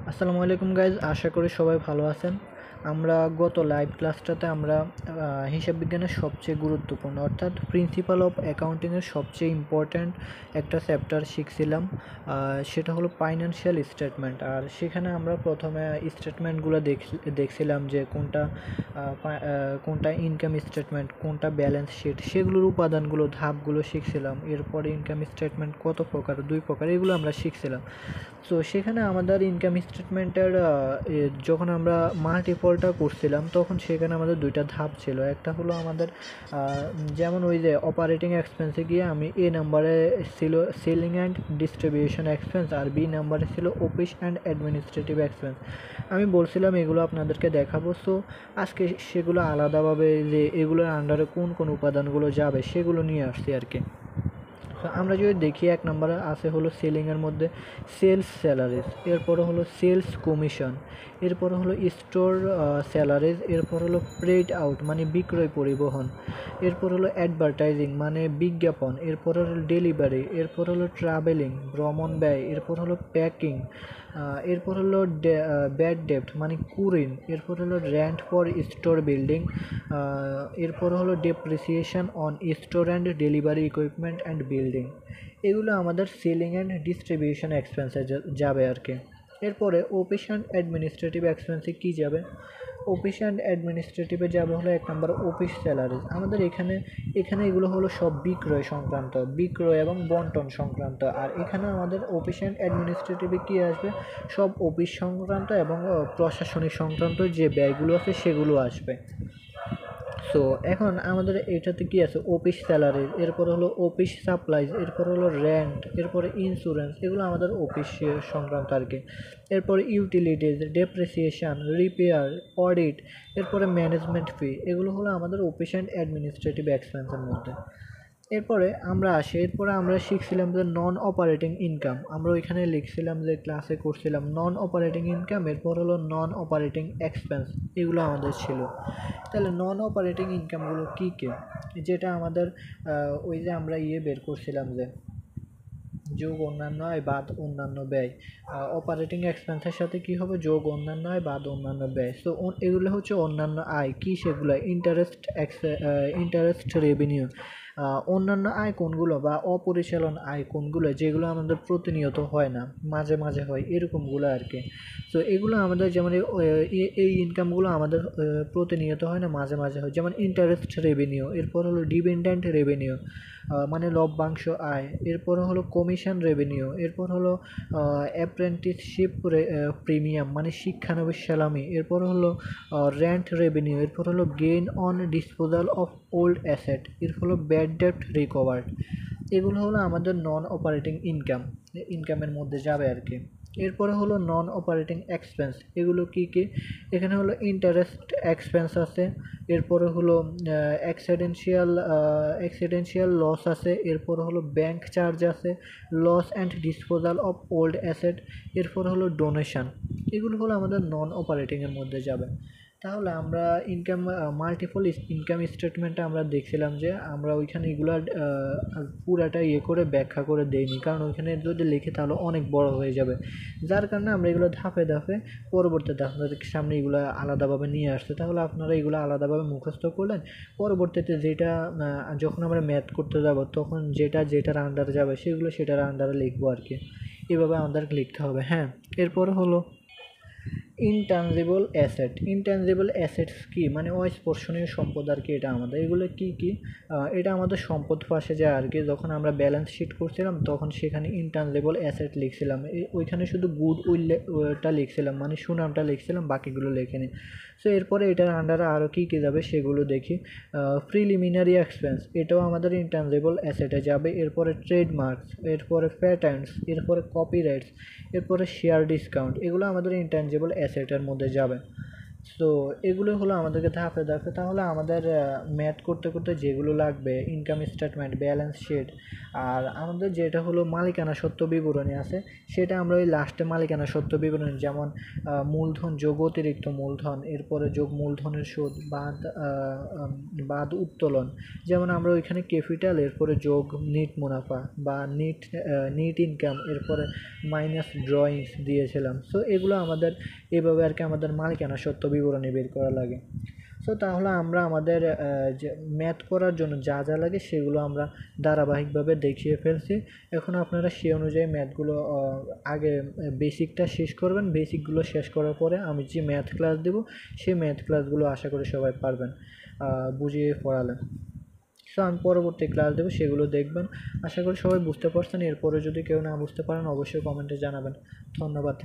আসসালামু আলাইকুম গাইজ, আশা করি সবাই ভালো আছেন। আমরা গত লাইভ ক্লাসটাতে আমরা হিসাব বিজ্ঞানের সবচেয়ে গুরুত্বপূর্ণ অর্থাৎ প্রিন্সিপাল অফ অ্যাকাউন্টিংয়ের সবচেয়ে ইম্পর্ট্যান্ট একটা চ্যাপ্টার শিখছিলাম, সেটা হলো ফাইন্যান্সিয়াল স্টেটমেন্ট। আর সেখানে আমরা প্রথমে স্টেটমেন্টগুলো দেখছিলাম যে কোনটা ইনকাম স্টেটমেন্ট, কোনটা ব্যালেন্স শিট, সেগুলোর উপাদানগুলো ধাপগুলো শিখছিলাম। এরপরে ইনকাম স্টেটমেন্ট কত প্রকার, 2 প্রকার, এগুলো আমরা শিখছিলাম। তো সেখানে আমাদের ইনকাম স্টেটমেন্টের যখন আমরা মাল্টিপলটা করছিলাম তখন সেখানে আমাদের 2টা ধাপ ছিল। একটা হলো আমাদের যেমন ওই যে অপারেটিং এক্সপেন্সে গিয়ে আমি এ নাম্বারে ছিল সেলিং অ্যান্ড ডিস্ট্রিবিউশন এক্সপেন্স, আর বি নাম্বারে ছিল অফিস অ্যান্ড অ্যাডমিনিস্ট্রেটিভ এক্সপেন্স। আমি বলছিলাম এগুলো আপনাদেরকে দেখাবো। সো আজকে সেগুলো আলাদাভাবে যে এগুলোর আন্ডারে কোন কোন উপাদানগুলো যাবে সেগুলো নিয়ে আসছি আর কি। আমরা যদি দেখি 1 নম্বরে আছে হলো সেলিংয়ের মধ্যে সেলস স্যালারিজ, এরপরে হলো সেলস কমিশন, এরপরে হলো স্টোর স্যালারিজ, এরপর হলো প্রেড আউট মানে বিক্রয় পরিবহন, এরপর হলো অ্যাডভার্টাইজিং মানে বিজ্ঞাপন, এরপর হলো ডেলিভারি, এরপর হলো ট্রাভেলিং ভ্রমণ ব্যয়, এরপর হলো প্যাকিং, এরপর হলো ব্যাড ডেপ্ট মানে কুরিন, এরপর হলো রেন্ট ফর স্টোর বিল্ডিং, এরপর হলো depreciation on store and delivery equipment and building. এগুলো আমাদের সেলিং অ্যান্ড ডিস্ট্রিবিউশন এক্সপেন্সে যাবে আর কি। এরপরে অফিস অ্যান্ড অ্যাডমিনিস্ট্রেটিভ এক্সপেন্সে কী যাবে? অফিস অ্যান্ড অ্যাডমিনিস্ট্রেটিভে যাবে হলো 1 নম্বর অফিস স্যালারিজ। আমাদের এখানে এগুলো হলো সব বিক্রয় সংক্রান্ত, বিক্রয় এবং বন্টন সংক্রান্ত। আর এখানে আমাদের অফিস অ্যান্ড অ্যাডমিনিস্ট্রেটিভে কী আসবে? সব অফিস সংক্রান্ত এবং প্রশাসনিক সংক্রান্ত যে ব্যয়গুলো আছে সেগুলো আসবে। সো এখন আমাদের এটাতে কি আছে? অফিস স্যালারি, এরপর হলো অফিস সাপ্লাইজ, এরপর হলো রেন্ট, এরপরে ইন্স্যুরেন্স, এগুলো আমাদের অফিস সংক্রান্ত আর কি। এরপরে ইউটিলিটিজ, ডেপ্রিসিয়েশন, রিপেয়ার, অডিট, এরপরে ম্যানেজমেন্ট ফি, এগুলো হলো আমাদের অফিস অ্যান্ড অ্যাডমিনিস্ট্রেটিভ এক্সপেন্সের মধ্যে। এরপরে আমরা শিখছিলাম যে নন অপারেটিং ইনকাম। আমরা ওইখানে লিখছিলাম যে ক্লাসে করছিলাম নন অপারেটিং ইনকাম, এরপর হলো নন অপারেটিং এক্সপেন্স, এগুলো আমাদের ছিল। তাহলে নন অপারেটিং ইনকামগুলো কী কী? যেটা আমাদের ওই যে আমরা বের করছিলাম যে যোগ অন্যান্য আয় বাদ অন্যান্য ব্যয়। অপারেটিং এক্সপেন্সের সাথে কি হবে? যোগ অন্যান্য আয় বাদ অন্যান্য ব্যয়। সো এগুলো হচ্ছে অন্যান্য আয়। কি সেগুলো? Interest revenue. অন্যান্য আয় কোনগুলো বা অপরিচালন আয় কোনগুলো? যেগুলো আমাদের প্রতিনিয়ত হয় না, মাঝে মাঝে হয়, এরকমগুলো আর কি। সো এগুলো আমাদের যেমন এই ইনকামগুলো আমাদের প্রতিনিয়ত হয় না, মাঝে মাঝে হয়। যেমন ইন্টারেস্ট রেভিনিউ, এরপর হলো ডিভিডেন্ড রেভিনিউ মানে লভ্যাংশ আয়, এরপর হলো কমিশন রেভিনিউ, এরপর হলো অ্যাপ্রেন্টিসশিপ প্রিমিয়াম মানে শিক্ষানবিশ সালামি, এরপর হলো রেন্ট রেভিনিউ, এরপর হলো gain on disposal of old asset, এরপর হলো ব্যাড ডেপ্ট রিকভার্ড। এগুলো হলো আমাদের নন অপারেটিং ইনকামের মধ্যে যাবে আর কি। এরপরে হলো নন অপারেটিং এক্সপেন্স। এগুলো কি কি? এখানে হলো ইন্টারেস্ট এক্সপেন্স আছে, এরপরে হলো অ্যাক্সিডেন্সিয়াল লস আছে, এরপর হলো ব্যাংক চার্জ আছে, loss and disposal of old asset, এরপর হলো ডোনেশন। এগুলো হলো আমাদের নন অপারেটিংয়ের মধ্যে যাবে। তাহলে আমরা মাল্টিপল ইনকাম স্টেটমেন্টটা আমরা দেখছিলাম যে আমরা ওইখানে এগুলো পুরাটা করে ব্যাখ্যা করে দেইনি, কারণ ওইখানে যদি লিখি তাহলে অনেক বড় হয়ে যাবে। যার কারণে আমরা এগুলো ধাপে ধাপে পরবর্তীতে আপনাদের সামনে এগুলো আলাদাভাবে নিয়ে আসছে। তাহলে আপনারা এগুলো আলাদাভাবে মুখস্থ করলেন, পরবর্তীতে যেটা যখন আমরা ম্যাথ করতে যাব তখন যেটার আন্ডারে যাবে সেটার আন্ডারে লিখবো আর কি। এভাবে আমাদের লিখতে হবে। হ্যাঁ, এরপর হলো ইনট্যানজিবল অ্যাসেটস কি? মানে অস্পর্শনীয় সম্পদ আর কি। এগুলো কি? এটা আমাদের সম্পদ পাশে যায় আর কি। যখন আমরা ব্যালেন্স শিট করছিলাম তখন সেখানে ইনট্যানজিবল অ্যাসেট লিখছিলাম, ওইখানে শুধু গুড উইলটা লিখছিলাম, মানে সুনামটা লিখছিলাম, বাকিগুলো লেখিনি। সো এরপরে এটার আন্ডারে আরও কী যাবে সেগুলো দেখি। প্রিলিমিনারি এক্সপেন্স, এটাও আমাদের ইনট্যানজিবল অ্যাসেটে যাবে। এরপরে ট্রেডমার্কস, এরপরে প্যাটেন্টস, এরপরে কপিরাইটস, এরপরে শেয়ার ডিসকাউন্ট, এগুলো আমাদের ইনট্যানজিবল অ্যাসেটের মধ্যে যাবে। তো এগুলো হলো আমাদেরকে ধাপে ধাপে, তাহলে আমাদের ম্যাথ করতে করতে যেগুলো লাগবে ইনকাম স্টেটমেন্ট, ব্যালেন্স শিট, আর আমাদের যেটা হলো মালিকানা সত্ত্ব বিবরণী আছে, সেটা আমরা ওই লাস্টে মালিকানা সত্ত্ব বিবরণী, যেমন মূলধন যোগ অতিরিক্ত মূলধন, এরপরে যোগ মূলধনের সুদ, বাদ উত্তোলন, যেমন আমরা ওইখানে ক্যাপিটাল, এরপরে যোগ নিট মুনাফা বা নিট ইনকাম, এরপরে মাইনাস ড্রয়িংস দিয়েছিলাম। সো এগুলো আমাদের এভাবে আর কি আমাদের মালিকানা সত্ত্ব বিবরণী বের করা লাগে। সো তাহলে আমরা আমাদের যে ম্যাথ করার জন্য যা যা লাগে সেগুলো আমরা ধারাবাহিকভাবে দেখিয়ে ফেলছি। এখন আপনারা সেই অনুযায়ী ম্যাথগুলো আগে বেসিকটা শেষ করবেন। বেসিকগুলো শেষ করার পরে আমি যে ম্যাথ ক্লাস দেব, সেই ম্যাথ ক্লাসগুলো আশা করি সবাই পারবেন বুঝিয়ে পড়ালে। সো আমি পরবর্তী ক্লাস দেবো, সেগুলো দেখবেন। আশা করি সবাই বুঝতে পারছেন। এরপরে যদি কেউ না বুঝতে পারেন অবশ্যই কমেন্টে জানাবেন। ধন্যবাদ।